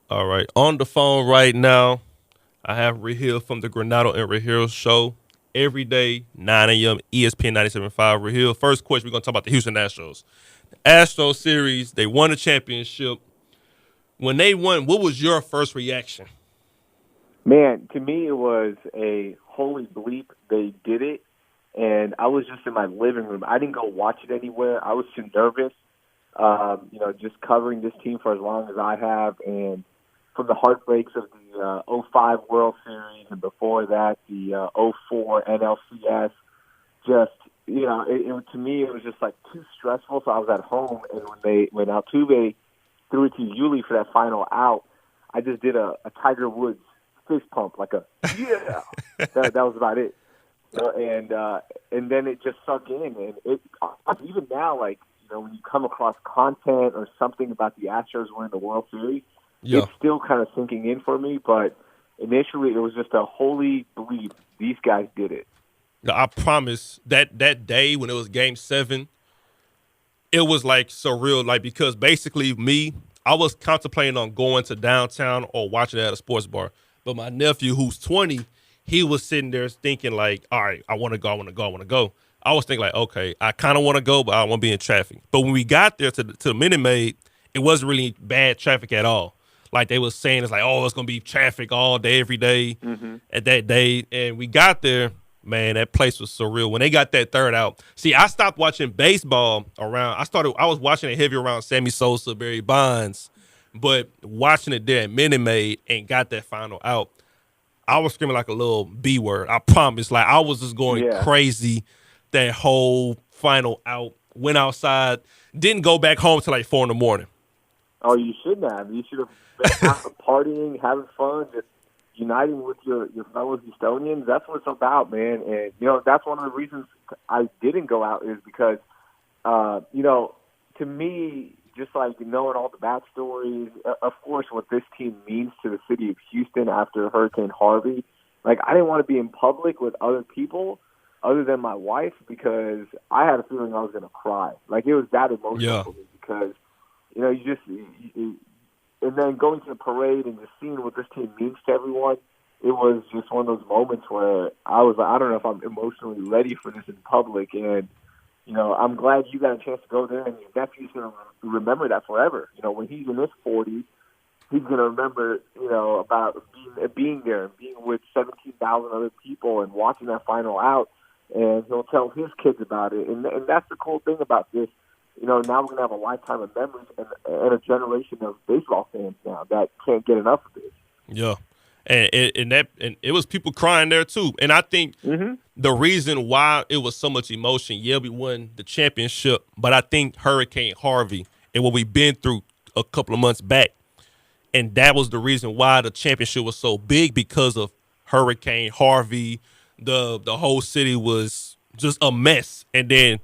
All right. On the phone right now, I have Raheel from the Granato and Raheel show every day, 9 a.m. ESPN 97.5. Raheel, first question, we're going to talk about the Houston Astros. Astros series, they won the championship. When they won, what was your first reaction? Man, to me, it was a holy bleep. They did it, and I was just in my living room. I didn't go watch it anywhere. I was too nervous. Just covering this team for as long as I have, and from the heartbreaks of the '05 World Series, and before that, the '04 NLCS. Just to me, it was just like too stressful. So I was at home, and when Altuve threw it to Yuli for that final out, I just did a Tiger Woods fist pump, like a yeah. That was about it. And then it just sunk in, and even now, like when you come across content or something about the Astros winning the World Series, Yeah. it's still kind of sinking in for me. But initially, it was just a holy belief. These guys did it. I promise that day when it was game 7, it was like surreal. Like, because basically I was contemplating on going to downtown or watching it at a sports bar. But my nephew, who's 20, he was sitting there thinking like, all right, I want to go, I want to go, I want to go. I was thinking like, okay, I kind of want to go, but I don't want to be in traffic. But when we got there to Minute Maid, it wasn't really bad traffic at all. Like they was saying, it's like, oh, it's gonna be traffic all day, every day Mm-hmm. at that day. And we got there, man, that place was surreal. When they got that third out, see, I stopped watching baseball around. I was watching it heavy around Sammy Sosa, Barry Bonds, but watching it there at Minute Maid and got that final out, I was screaming like a little B word. I promise. Like I was just going Yeah. crazy that whole final out. Went outside, didn't go back home till like 4 in the morning. Oh, you shouldn't have. You should have been out partying, having fun, just uniting with your fellow Houstonians. That's what it's about, man. And that's one of the reasons I didn't go out is because, to me, just like knowing all the backstories, of course, what this team means to the city of Houston after Hurricane Harvey. Like, I didn't want to be in public with other people other than my wife because I had a feeling I was going to cry. Like, it was that emotional Yeah. for me because and then going to the parade and just seeing what this team means to everyone, it was just one of those moments where I was like, I don't know if I'm emotionally ready for this in public. And, I'm glad you got a chance to go there, and your nephew's going to remember that forever. When he's in his 40s, he's going to remember, about being there and being with 17,000 other people and watching that final out. And he'll tell his kids about it. And that's the cool thing about this. Now we're going to have a lifetime of memories and a generation of baseball fans now that can't get enough of this. Yeah. And it was people crying there too. And I think Mm-hmm. the reason why it was so much emotion, yeah, we won the championship, but I think Hurricane Harvey and what we've been through a couple of months back, and that was the reason why the championship was so big because of Hurricane Harvey. The whole city was just a mess, and then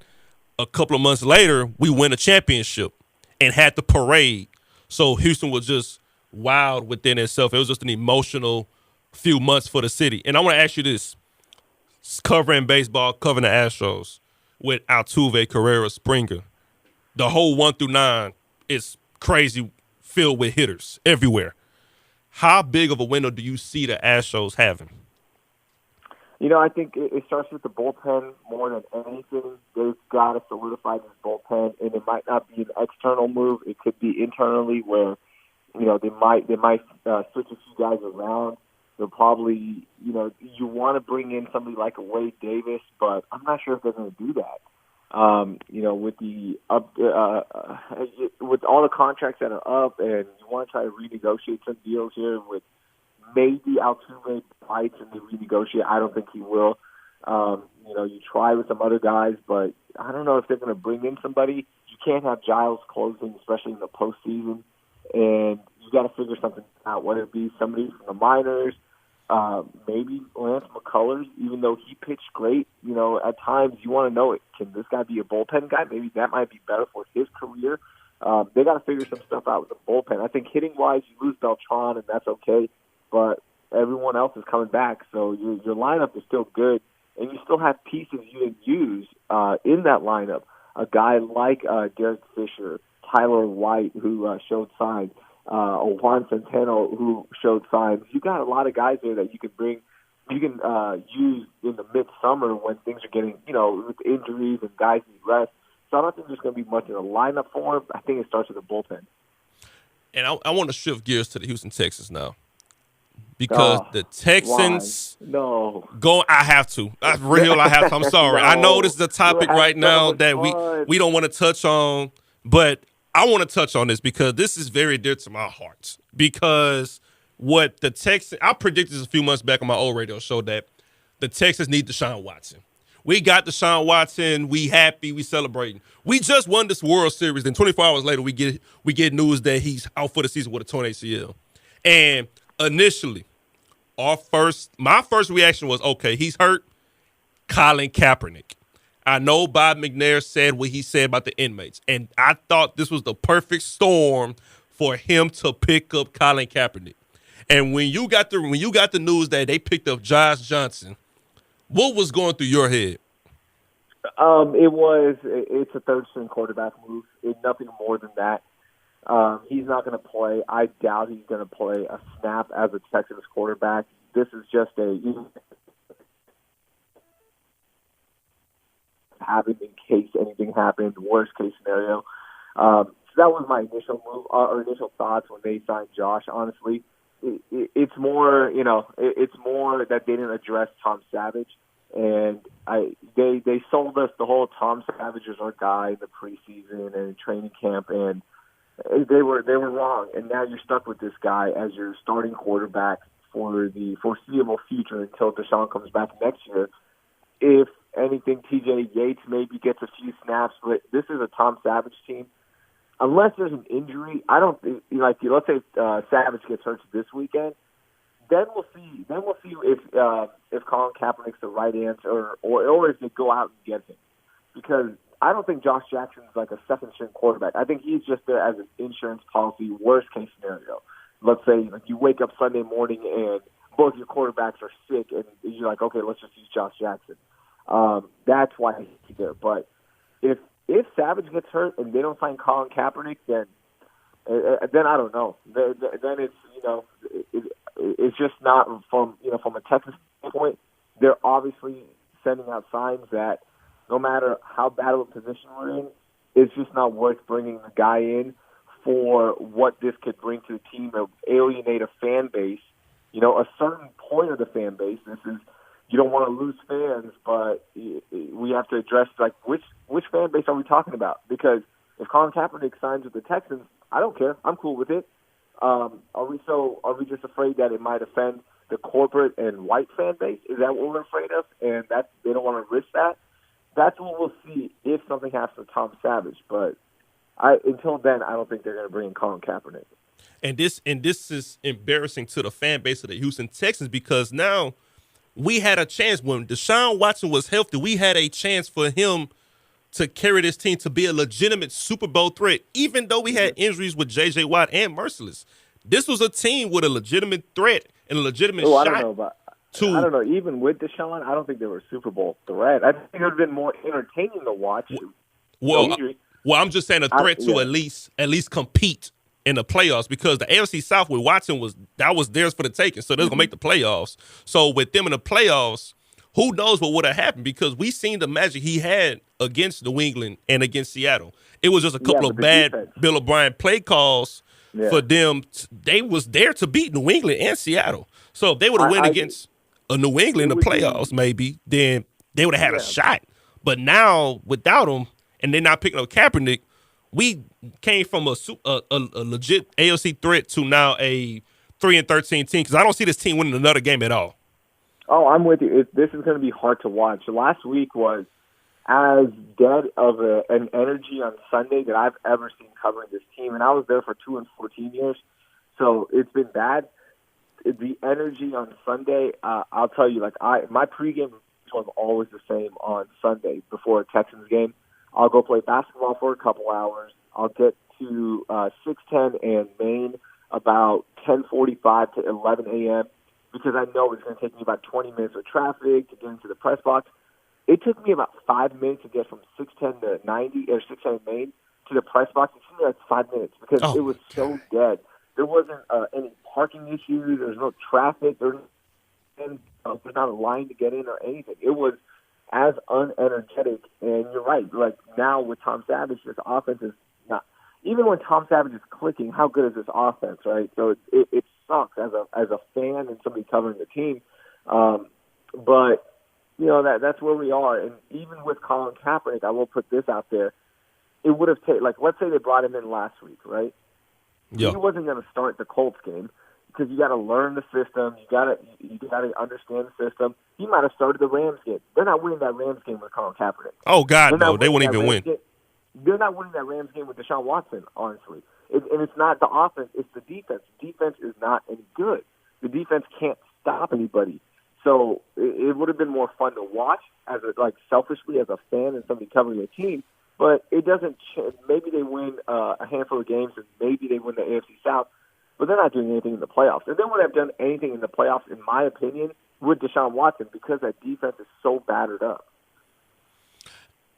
a couple of months later, we win a championship and had the parade. So Houston was just wild within itself. It was just an emotional few months for the city. And I want to ask you this: covering baseball, covering the Astros with Altuve, Carrera, Springer, the whole 1 through 9 is crazy, filled with hitters everywhere. How big of a window do you see the Astros having? I think it starts with the bullpen more than anything. They've got to solidify this bullpen, and it might not be an external move. It could be internally where, they might switch a few guys around. They'll probably, you want to bring in somebody like a Wade Davis, but I'm not sure if they're going to do that. With the with all the contracts that are up, and you want to try to renegotiate some deals here with maybe Altuve bites and they renegotiate. I don't think he will. You try with some other guys, but I don't know if they're going to bring in somebody. You can't have Giles closing, especially in the postseason, and you got to figure something out. Whether it be somebody from the minors, maybe Lance McCullers, even though he pitched great. At times you want to know it. Can this guy be a bullpen guy? Maybe that might be better for his career. They got to figure some stuff out with the bullpen. I think hitting wise, you lose Beltran, and that's okay. But everyone else is coming back, so your lineup is still good, and you still have pieces you can use in that lineup. A guy like Derek Fisher, Tyler White, who showed signs, Juan Centeno, who showed signs. You got a lot of guys there that you can bring, you can use in the midsummer when things are getting, with injuries and guys need rest. So I don't think there's going to be much in the lineup for him. I think it starts with the bullpen. And I want to shift gears to the Houston Texans now. Because the Texans I have to. Raheel, I have to. I'm sorry. I know this is a topic right now that we don't want to touch on, but I want to touch on this because this is very dear to my heart. Because what the Texans, I predicted this a few months back on my old radio show that the Texans need Deshaun Watson. We got Deshaun Watson. We happy. We celebrating. We just won this World Series. Then 24 hours later, we get news that he's out for the season with a torn ACL. And initially, my first reaction was, okay, he's hurt. Colin Kaepernick. I know Bob McNair said what he said about the inmates, and I thought this was the perfect storm for him to pick up Colin Kaepernick. And when you got the news that they picked up Josh Johnson, what was going through your head? It's a third-string quarterback move. It's nothing more than that. He's not going to play. I doubt he's going to play a snap as a Texans quarterback. This is just having in case anything happened, worst case scenario. So that was my initial move, or initial thoughts when they signed Josh. Honestly, it's more, it's more that they didn't address Tom Savage, and they sold us the whole Tom Savage is our guy in the preseason and in training camp, and they were wrong. And now you're stuck with this guy as your starting quarterback for the foreseeable future until Deshaun comes back next year. If anything, TJ Yates maybe gets a few snaps, but this is a Tom Savage team. Unless there's an injury, I don't think, let's say Savage gets hurt this weekend, then we'll see. Then we'll see if Colin Kaepernick's the right answer, or if they go out and get him. Because I don't think Josh Jackson's like a second-string quarterback. I think he's just there as an insurance policy, worst-case scenario. Let's say you wake up Sunday morning and both your quarterbacks are sick, and you're like, okay, let's just use Josh Jackson. That's why he's there. But if Savage gets hurt and they don't sign Colin Kaepernick, then I don't know. Then it's it's just not from a Texas standpoint. They're obviously sending out signs that no matter how bad of a position we're in, it's just not worth bringing the guy in for what this could bring to the team of alienate a fan base. A certain point of the fan base. This is. You don't want to lose fans, but we have to address which fan base are we talking about? Because if Colin Kaepernick signs with the Texans, I don't care. I'm cool with it. Are we just afraid that it might offend the corporate and white fan base? Is that what we're afraid of? And that they don't want to risk that? That's what we'll see if something happens to Tom Savage. But until then, I don't think they're going to bring in Colin Kaepernick. And this is embarrassing to the fan base of the Houston Texans because now we had a chance when Deshaun Watson was healthy. We had a chance for him to carry this team to be a legitimate Super Bowl threat, even though we had injuries with J.J. Watt and Merciless. This was a team with a legitimate threat and a legitimate shot. I don't know. Even with Deshaun, I don't think they were a Super Bowl threat. I think it would have been more entertaining to watch. Well, I'm just saying a threat to at least compete in the playoffs because the AFC South with Watson was theirs for the taking, so they're gonna make the playoffs. So with them in the playoffs, who knows what would have happened because we seen the magic he had against New England and against Seattle. It was just a couple of bad defense. Bill O'Brien play calls for them. They was there to beat New England and Seattle. So if they would have win against a New England in the playoffs, maybe then they would have had a shot. But now without him, and they're not picking up Kaepernick. We came from a legit AFC threat to now a 3-13 team because I don't see this team winning another game at all. Oh, I'm with you. This is going to be hard to watch. Last week was as dead of an energy on Sunday that I've ever seen covering this team, and I was there for 2 and 14 years, so it's been bad. The energy on Sunday, I'll tell you, my pregame was always the same on Sunday before a Texans game. I'll go play basketball for a couple hours. I'll get to 610 and Maine about 10:45 to 11 a.m. because I know it's going to take me about 20 minutes of traffic to get into the press box. It took me about 5 minutes to get from 610 to 90 or 610 Maine to the press box. It took me like 5 minutes because it was so dead. There wasn't any parking issues. There's no traffic. There's not a line to get in or anything. It was as unenergetic. And you're right. Like now with Tom Savage, this offense is not. Even when Tom Savage is clicking, how good is this offense, right? So it sucks as a fan and somebody covering the team. But that's where we are. And even with Colin Kaepernick, I will put this out there. It would have taken, like, let's say they brought him in last week, right? Yeah. He wasn't going to start the Colts game because you got to learn the system. You got to understand the system. He might have started the Rams game. They're not winning that Rams game with Colin Kaepernick. Oh God, no, they won't even win. They're not winning that Rams game with Deshaun Watson, honestly. And it's not the offense; it's the defense. The defense is not any good. The defense can't stop anybody. So it would have been more fun to watch selfishly as a fan and somebody covering the team. But it doesn't. Maybe they win a handful of games, and maybe they win the AFC South. But they're not doing anything in the playoffs. And they wouldn't have done anything in the playoffs, in my opinion, with Deshaun Watson because that defense is so battered up.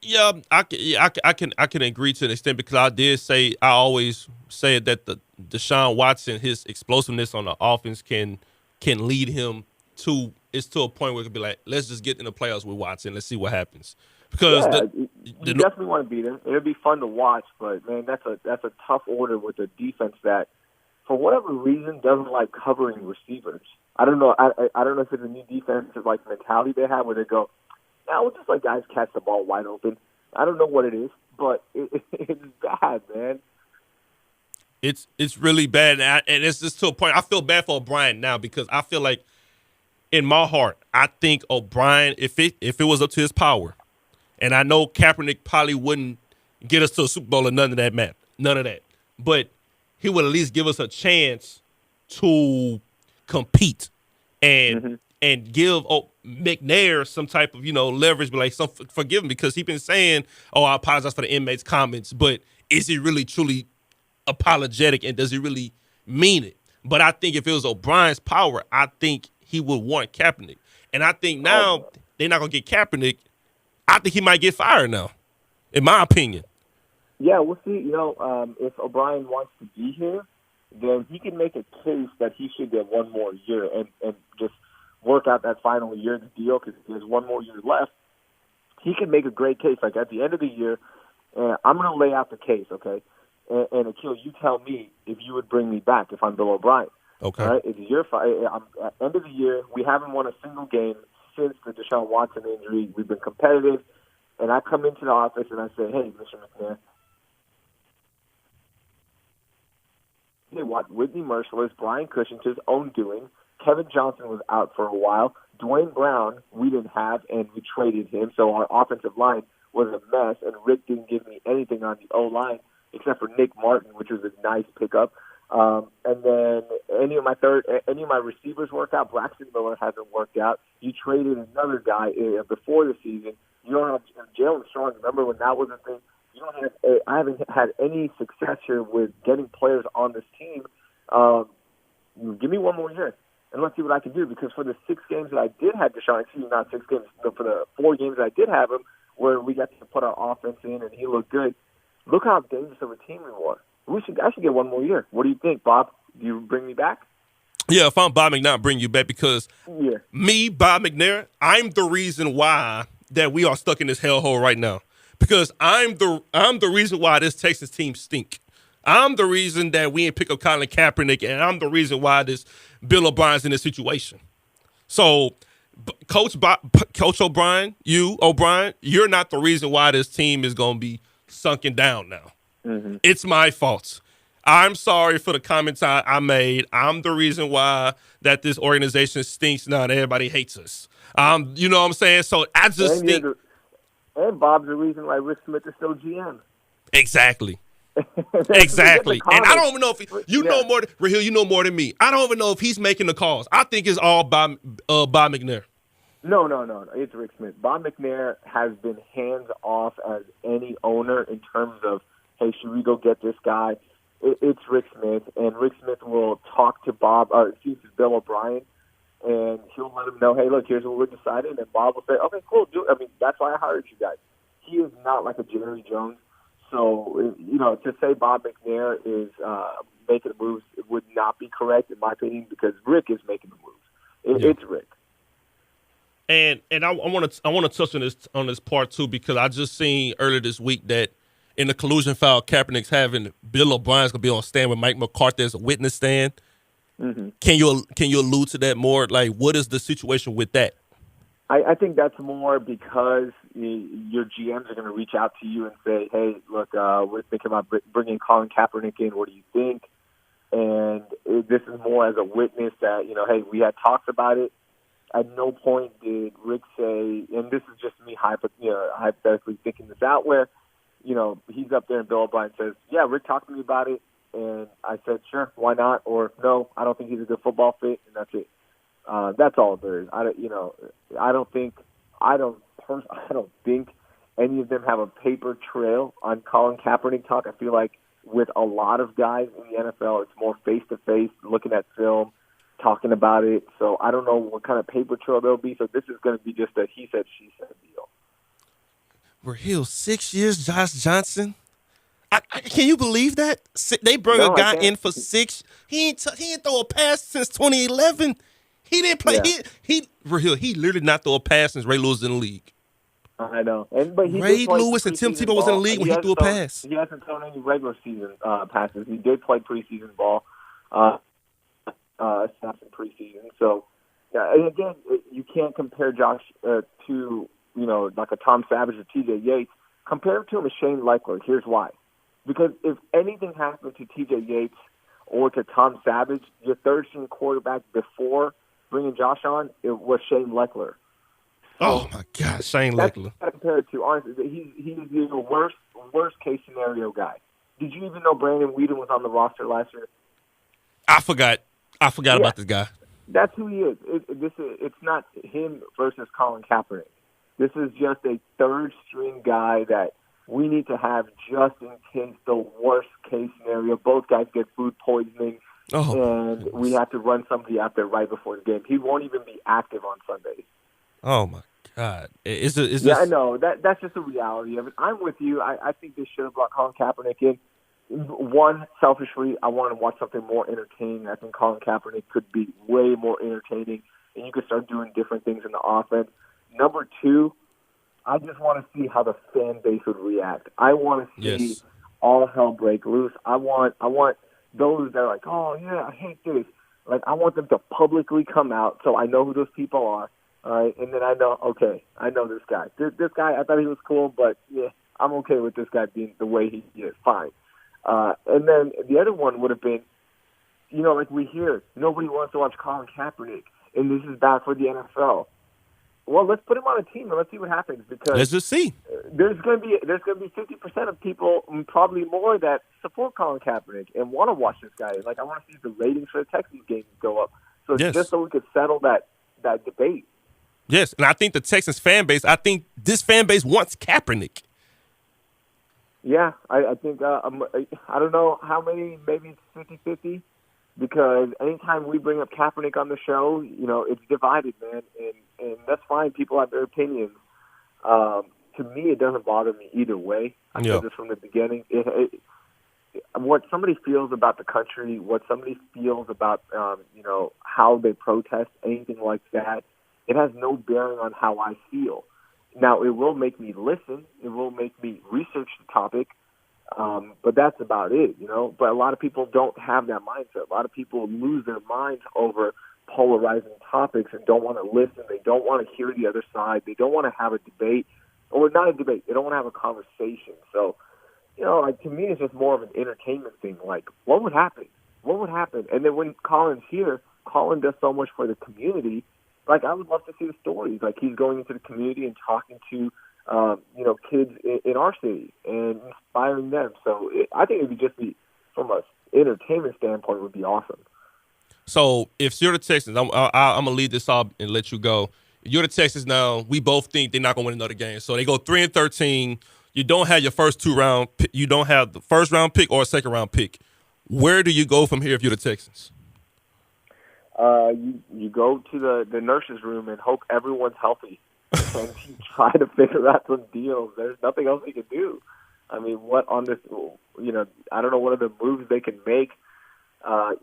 Yeah, I can agree to an extent because I always said that the Deshaun Watson, his explosiveness on the offense can lead him to a point where it could be like, let's just get in the playoffs with Watson, let's see what happens. Because you definitely want to beat him. It'll be fun to watch, but man, that's a tough order with a defense that, for whatever reason, doesn't like covering receivers. I don't know. I don't know if it's a new defensive mentality they have where they go, we'll just let guys catch the ball wide open. I don't know what it is, but it's bad, man. It's really bad, and it's just to a point. I feel bad for O'Brien now because I feel like, in my heart, I think O'Brien, if it was up to his power, and I know Kaepernick probably wouldn't get us to a Super Bowl or none of that, but he would at least give us a chance to compete and give McNair some type of leverage, but forgive him because he's been saying, I apologize for the inmates' comments, but is he really truly apologetic and does he really mean it? But I think if it was O'Brien's power, I think he would want Kaepernick. And I think now they're not going to get Kaepernick. I think he might get fired now, in my opinion. Yeah, we'll see. If O'Brien wants to be here, then he can make a case that he should get one more year and just work out that final year of the deal because he has one more year left. He can make a great case. Like at the end of the year, I'm going to lay out the case, okay? And Akil, you tell me if you would bring me back if I'm Bill O'Brien. Okay. All right? It's at the end of the year, we haven't won a single game since the Deshaun Watson injury. We've been competitive. And I come into the office and I say, hey, Mr. McNair, they want Whitney Merciless, Brian Cushing's own doing. Kevin Johnson was out for a while. Dwayne Brown, we didn't have, and we traded him. So our offensive line was a mess, and Rick didn't give me anything on the O-line except for Nick Martin, which was a nice pickup. And then any of my receivers worked out. Braxton Miller hasn't worked out. You traded another guy before the season. You don't have Jalen Strong. Remember when that was a thing? I haven't had any success here with getting players on this team. Give me one more year, and let's see what I can do. Because for the 6 games that I did have Deshaun, not 6 games, but for the 4 games that I did have him, where we got to put our offense in and he looked good, look how dangerous of a team we were. I should get one more year. What do you think, Bob? Do you bring me back? Yeah, if I'm Bob McNair, I'll bring you back because me, Bob McNair, I'm the reason why that we are stuck in this hellhole right now. Because I'm the reason why this Texas team stink. I'm the reason that we ain't pick up Colin Kaepernick, and I'm the reason why this Bill O'Brien's in this situation. So, Coach O'Brien, you're not the reason why this team is going to be sunken down now. Mm-hmm. It's my fault. I'm sorry for the comments I made. I'm the reason why that this organization stinks now and everybody hates us. You know what I'm saying? So I just think. And Bob's the reason why Rick Smith is still GM. Exactly. Exactly. And I don't even know if know more. Raheel, you know more than me. I don't even know if he's making the calls. I think it's all Bob McNair. No. It's Rick Smith. Bob McNair has been hands off as any owner in terms of, hey, should we go get this guy? It's Rick Smith, and Rick Smith will talk to Bill O'Brien, and he'll let him know, hey, look, here's what we're deciding, and Bob will say, okay, cool, that's why I hired you guys. He is not like a Jerry Jones. So, to say Bob McNair is making the moves would not be correct, in my opinion, because Rick is making the moves. It's Rick. And I want to touch on this part too, because I just seen earlier this week that in the collusion foul, Kaepernick's having Bill O'Brien's gonna be on stand with Mike McCarthy as a witness stand. Mm-hmm. Can you allude to that more? Like, what is the situation with that? I think that's more because your GMs are going to reach out to you and say, hey, look, we're thinking about bringing Colin Kaepernick in. What do you think? And this is more as a witness that, hey, we had talks about it. At no point did Rick say, and this is just me hypothetically thinking this out, where, he's up there and Bill O'Brien says, yeah, Rick talked to me about it. And I said, sure, why not? Or no, I don't think he's a good football fit, and that's it. That's all there is. I don't think any of them have a paper trail on Colin Kaepernick talk. I feel like with a lot of guys in the NFL, it's more face-to-face, looking at film, talking about it. So I don't know what kind of paper trail there'll be. So this is going to be just a he said, she said deal. Raheel, 6 years, Josh Johnson. Can you believe that? They bring a guy in for 6. He ain't throw a pass since 2011. He didn't play. Yeah. He literally not throw a pass since Ray Lewis in the league. I know. But Ray Lewis and Tim Tebow was in the league when he threw a pass. He hasn't thrown any regular season passes. He did play preseason ball, snaps in preseason. So, and again, you can't compare Josh to like a Tom Savage or T.J. Yates. Compare him to a Shane Leichler. Here's why. Because if anything happened to T.J. Yates or to Tom Savage, your third-string quarterback before bringing Josh on, it was Shane Leichler. Oh, my God, Shane Leichler. That's compared to, honestly, he's the worst-case scenario guy. Did you even know Brandon Whedon was on the roster last year? I forgot about this guy. That's who he is. It's not him versus Colin Kaepernick. This is just a third-string guy that we need to have just in case the worst-case scenario. Both guys get food poisoning, and we have to run somebody out there right before the game. He won't even be active on Sundays. Oh, my God. I know. That's just the reality of it. I'm with you. I think they should have brought Colin Kaepernick in. One, selfishly, I want to watch something more entertaining. I think Colin Kaepernick could be way more entertaining, and you could start doing different things in the offense. Number two, I just want to see how the fan base would react. I want to see all hell break loose. I want those that are like, oh, yeah, I hate this. Like, I want them to publicly come out so I know who those people are. All right, and then I know, okay, I know this guy. This guy, I thought he was cool, but, yeah, I'm okay with this guy being the way he is. Fine. And then the other one would have been, like we hear, nobody wants to watch Colin Kaepernick, and this is bad for the NFL. Well, let's put him on a team and let's see what happens, because let's just see. There's going to be 50% of people, probably more, that support Colin Kaepernick and want to watch this guy. Like, I want to see the ratings for the Texans games go up, so just so we could settle that debate. Yes, and I think the Texans fan base, this fan base wants Kaepernick. Yeah, I think I don't know how many, maybe it's 50-50. Because anytime we bring up Kaepernick on the show, it's divided, man, and that's fine. People have their opinions. To me, it doesn't bother me either way. I said this from the beginning. What somebody feels about the country, what somebody feels about, how they protest, anything like that, it has no bearing on how I feel. Now, it will make me listen. It will make me research the topic. But that's about it, But a lot of people don't have that mindset. A lot of people lose their minds over polarizing topics and don't want to listen. They don't want to hear the other side. They don't want to have a debate, or not a debate. They don't want to have a conversation. So, to me, it's just more of an entertainment thing. Like, what would happen? What would happen? And then when Colin's here, Colin does so much for the community. Like, I would love to see the stories. Like, he's going into the community and talking to kids in our city and inspiring them. So I think it would just be, from an entertainment standpoint, it would be awesome. So if you're the Texans, I'm going to lead this off and let you go. You're the Texans now. We both think they're not going to win another game. So they go 3-13. You don't have your first 2-round. You don't have the first round pick or a second round pick. Where do you go from here if you're the Texans? You go to the nurse's room and hope everyone's healthy. And try to figure out some deals. There's nothing else they can do. I mean, what on this, I don't know what other moves they can make.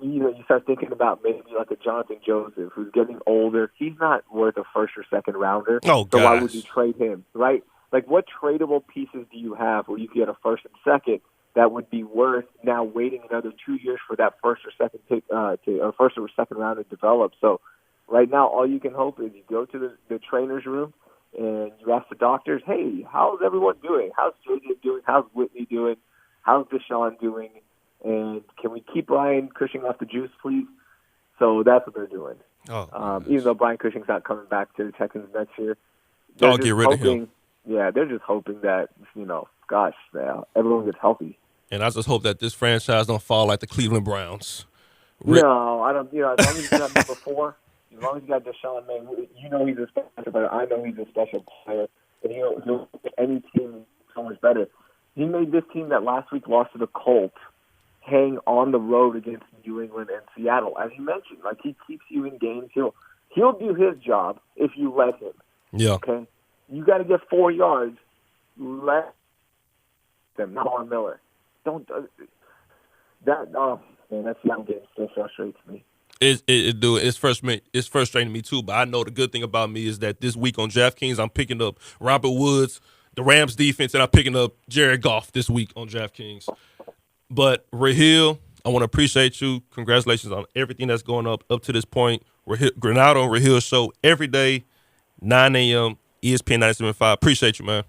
You start thinking about maybe like a Jonathan Joseph who's getting older. He's not worth a first or second rounder. Oh, so gosh. why would you trade him, right? Like, what tradable pieces do you have where you can get a first and second that would be worth now waiting another 2 years for that first or second pick, or first or second round to develop? So right now, all you can hope is you go to the trainer's room and you ask the doctors, hey, how's everyone doing? How's JJ doing? How's Whitney doing? How's Deshaun doing? And can we keep Brian Cushing off the juice, please? So that's what they're doing. Even though Brian Cushing's not coming back to the Texans next year. I'll get rid of him. Yeah, they're just hoping that, everyone gets healthy. And I just hope that this franchise don't fall like the Cleveland Browns. No, I don't. As long as you got number 4, as long as you got Deshaun, man, he's a special player. I know he's a special player. And he'll make any team so much better. He made this team that last week lost to the Colts hang on the road against New England and Seattle. As you mentioned, like, he keeps you in games. He'll do his job if you let him. Yeah. Okay? You got to get 4 yards. Let them, not on Miller. Don't that. Oh man, that Seattle game still frustrates me. It's frustrating me too. But I know the good thing about me is that this week on DraftKings, I'm picking up Robert Woods, the Rams defense, and I'm picking up Jared Goff this week on DraftKings. But Raheel, I want to appreciate you. Congratulations on everything that's going up to this point. Granato and Raheel show every day, 9 a.m. ESPN 97.5. Appreciate you, man.